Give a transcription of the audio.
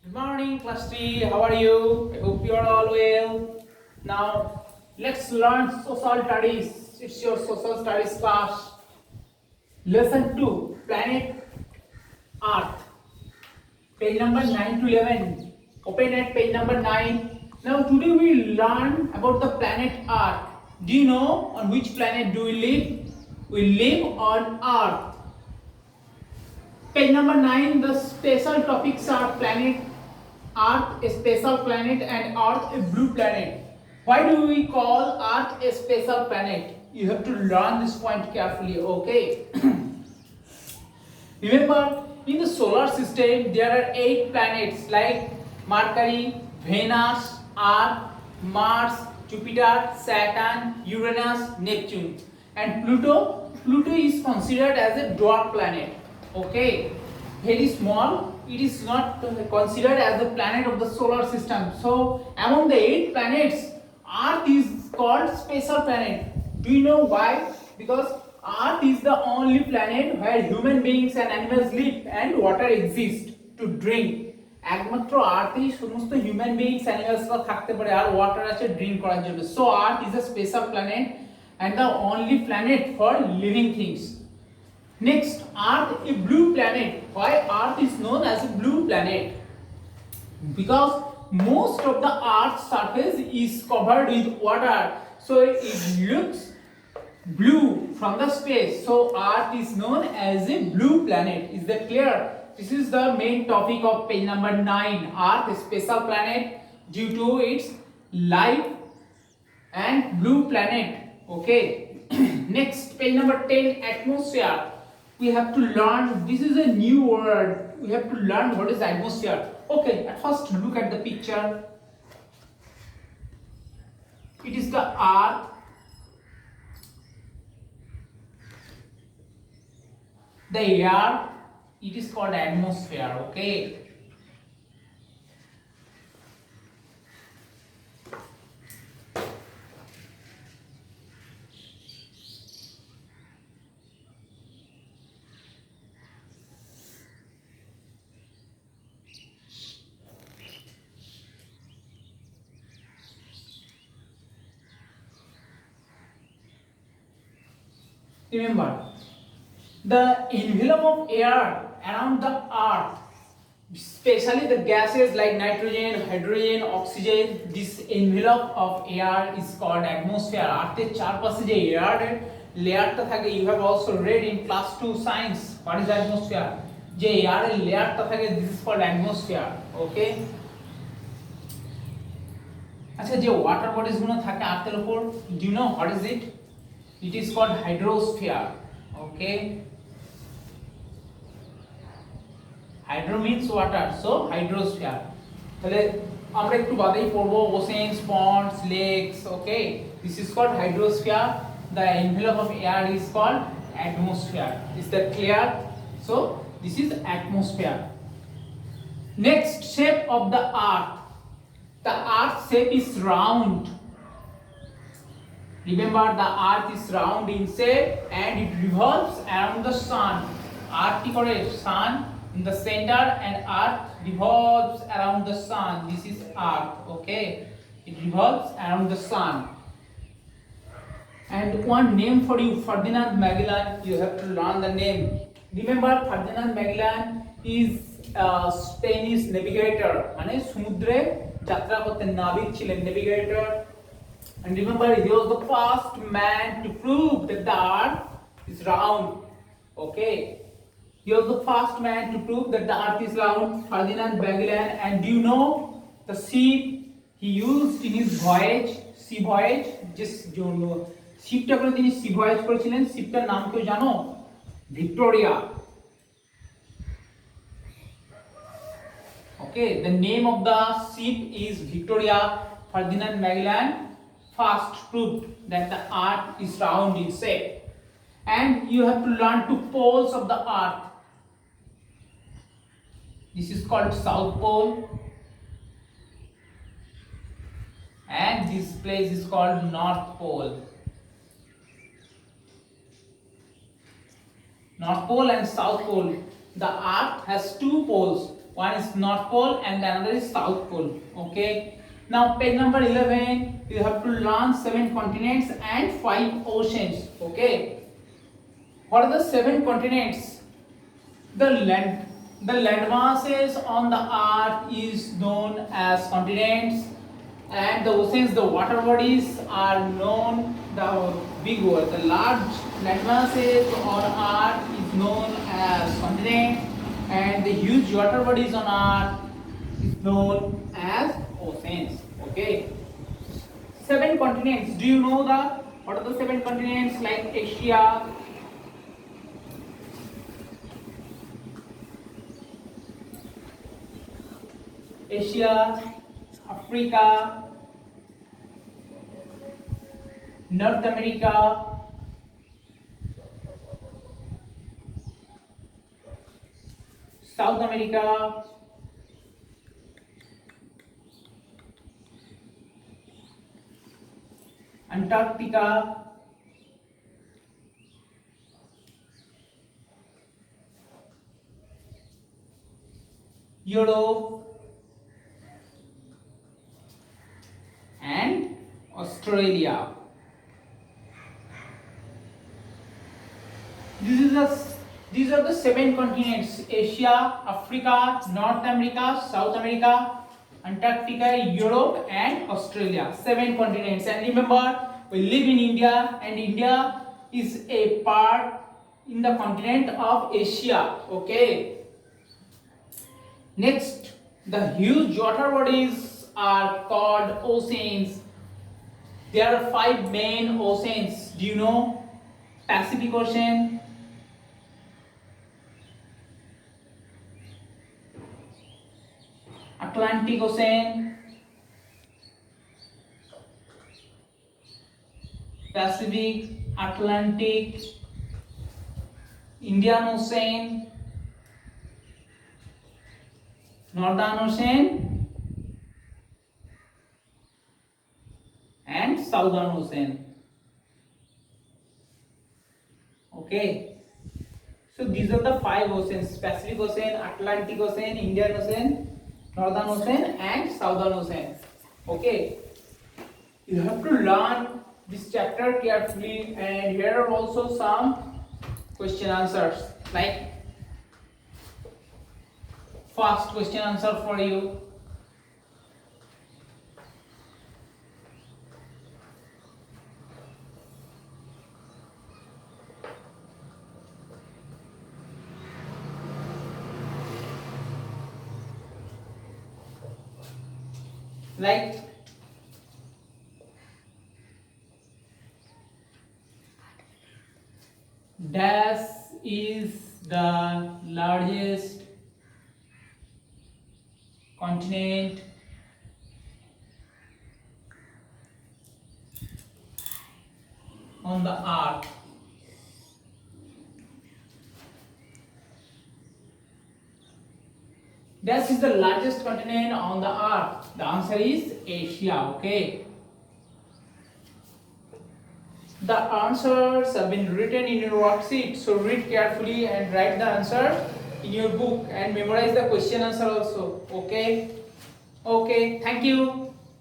Good morning, class 3. How are you? I hope you are all well. Now, let's learn social studies. It's your social studies class. Lesson 2 Planet Earth. Page number 9 to 11. Open at page number 9. Now, today we learn about the planet Earth. Do you know on which planet do we live? We live on Earth. Page number 9, the special topics are planet Earth, a special planet, and Earth, a blue planet. Why do we call Earth a special planet? You have to learn this point carefully, okay? Remember, in the solar system, there are 8 planets like Mercury, Venus, Earth, Mars, Jupiter, Saturn, Uranus, Neptune, and Pluto. Pluto is considered as a dwarf planet. Okay, very small. It is not considered as a planet of the solar system. So, among the 8 planets, Earth is called special planet. Do you know why? Because Earth is the only planet where human beings and animals live and water exists to drink. একমাত্র আর্থেই সমস্ত human beings অ্যানিমালসরা থাকতে পারে আর water আছে drink করার জন্য so earth is a special planet and the only planet for living things next earth A blue planet why earth is known as a blue planet because most of the earth's surface is covered with water so it looks blue from the space so earth is known as a blue planet is that clear this is the main topic of page number 9 earth a special planet due to its life and blue planet okay next page number 10 atmosphere we have to learn this is a new word we have to learn what is atmosphere okay at first look at the picture it is the earth the air it is called atmosphere okay remember the envelope of air around the earth especially the gases like nitrogen hydrogen oxygen this envelope of air is called atmosphere earth এর চারপাশে যে air লেয়ারটা থাকে you have also read in class 2 science what is atmosphere যে air এর লেয়ারটা থাকে this is called atmosphere okay আচ্ছা যে ওয়াটার বডিজ গুলো থাকে আর্থের উপর do you know what is it is called hydrosphere okay hydro means water so hydrosphere তাহলে আমরা একটু বাদেই পড়বো oceans ponds lakes okay this is called hydrosphere the envelope of air is called atmosphere is that clear so this is atmosphere next shape of the earth shape is round remember the earth is round in shape and it revolves around the sun earth কি করে sun in the center and earth revolves around the sun this is earth okay it revolves around the sun and one name for you Ferdinand Magellan you have to learn the name remember Ferdinand Magellan is a Spanish navigator মানে সমুদ্রে যাত্রা করতেন নাবিক ছিলেন navigator and remember he was the first man to prove that the earth is round okay he was the first man to prove that the earth is round Ferdinand Magellan and do you know the ship he used in his voyage sea voyage just শিপটা করে তিনি C voice করেছিলেন শিপটার নাম কেউ জানো Victoria okay the name of the ship is Victoria Ferdinand Magellan first proved that the earth is round in shape and you have to learn two poles of the earth this is called south pole and this place is called north pole and south pole the earth has two poles One is North Pole and the another is South Pole. Okay. Now page number 11, you have to learn 7 continents and 5 oceans. Okay. What are the 7 continents? The land masses on the earth is known as continents, and the oceans, the water bodies are known, the big word, the large land masses on earth is known as continent, and the huge water bodies on earth is known as oceans. Okay. 7 continents. Do you know what are the 7 continents? Like Asia, Africa, North America, South America, Antarctica, Europe, and Australia. These are the 7 continents: Asia, Africa, North America, South America, Antarctica, Europe, and Australia. 7 continents. And remember, we live in India, and India is a part in the continent of Asia. Okay. Next, the huge water bodies are called oceans. There are 5 main oceans. Do you know? Pacific Ocean, Atlantic Ocean, Pacific, Atlantic, Indian Ocean, Northern Ocean, and Southern Ocean. Okay, so these are the 5 oceans: Pacific Ocean, Atlantic Ocean, Indian Ocean, Northern Ocean, and Southern Ocean. Okay, you have to learn this chapter carefully, and here are also some question answers. Like first question answer for you. Like dash is the largest continent on the earth. Dash is the largest continent on the earth. The answer is Asia. Okay. The answers have been written in your worksheet, so read carefully and write the answer in your book and memorize the question answer also. Okay. Okay. Thank you.